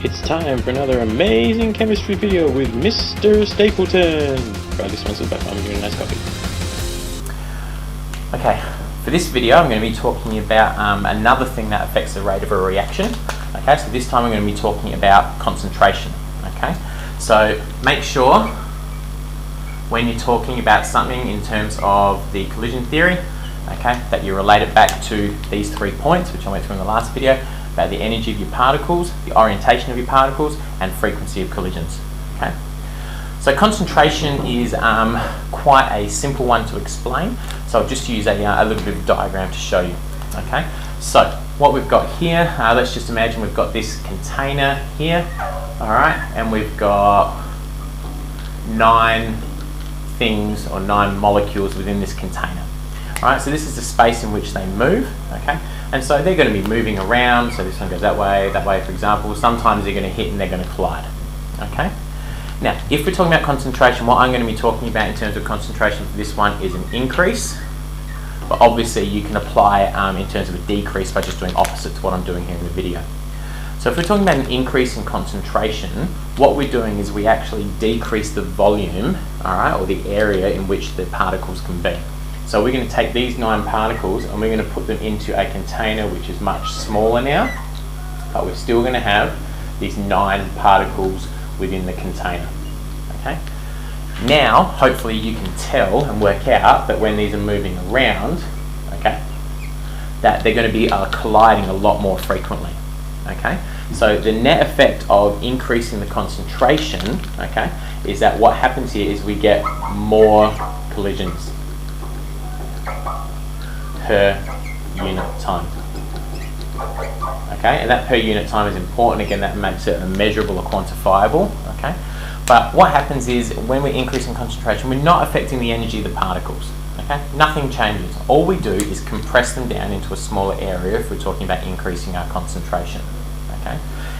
It's time for another amazing chemistry video with Mr. Stapleton. Proudly sponsored by Farming Green Nice Coffee. Okay, for this video I'm going to be talking about another thing that affects the rate of a reaction. Okay, so this time I'm going to be talking about concentration. Okay, so make sure when you're talking about something in terms of the collision theory, okay, that you relate it back to these 3 points which I went through in the last video, about the energy of your particles, the orientation of your particles, and frequency of collisions. Okay, so concentration is quite a simple one to explain, so I'll just use a little bit of a diagram to show you. Okay, so what we've got here, let's just imagine we've got this container here, all right, and we've got 9 things or 9 molecules within this container. All right, so this is the space in which they move, okay, and so they're going to be moving around. So this one goes that way, for example. Sometimes they're going to hit and they're going to collide. Okay. Now, if we're talking about concentration, what I'm going to be talking about in terms of concentration for this one is an increase, but obviously you can apply it in terms of a decrease by just doing opposite to what I'm doing here in the video. So if we're talking about an increase in concentration, what we're doing is we actually decrease the volume, all right, or the area in which the particles can be. So we're going to take these 9 particles and we're going to put them into a container which is much smaller now, but we're still going to have these 9 particles within the container. Okay. Now, hopefully you can tell and work out that when these are moving around, okay, that they're going to be colliding a lot more frequently. Okay. So the net effect of increasing the concentration, okay, is that what happens here is we get more collisions per unit time. Okay, and that per unit time is important. Again, that makes it measurable or quantifiable. Okay, but what happens is when we're increasing concentration, we're not affecting the energy of the particles. Okay, nothing changes. All we do is compress them down into a smaller area if we're talking about increasing our concentration. Okay,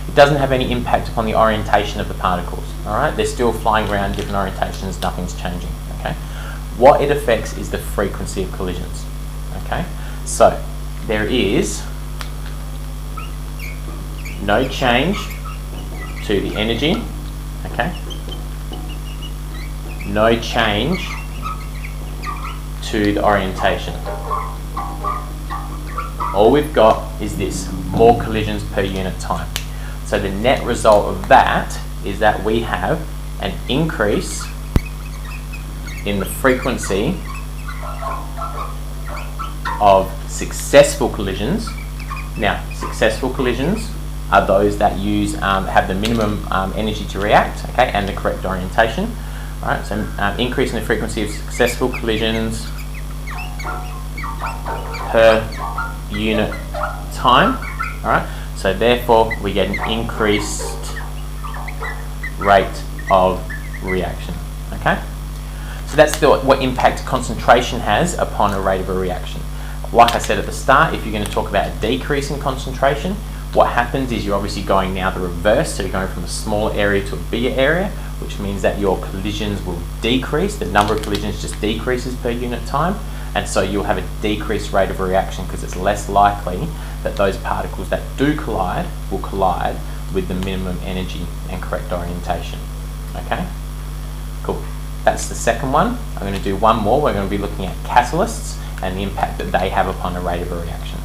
it doesn't have any impact upon the orientation of the particles. All right, they're still flying around different orientations. Nothing's changing. Okay, what it affects is the frequency of collisions. Okay, so there is no change to the energy, okay, no change to the orientation. All we've got is this, more collisions per unit time. So the net result of that is that we have an increase in the frequency of successful collisions. Now, successful collisions are those that have the minimum energy to react, okay, and the correct orientation. All right, so increasing the frequency of successful collisions per unit time. All right, so therefore we get an increased rate of reaction. Okay, so that's what impact concentration has upon a rate of a reaction. Like I said at the start, if you're going to talk about a decrease in concentration, what happens is you're obviously going now the reverse, so you're going from a smaller area to a bigger area, which means that your collisions will decrease, the number of collisions just decreases per unit time, and so you'll have a decreased rate of reaction because it's less likely that those particles that do collide will collide with the minimum energy and correct orientation. Okay, cool. That's the second one. I'm going to do one more. We're going to be looking at catalysts and the impact that they have upon a rate of a reaction.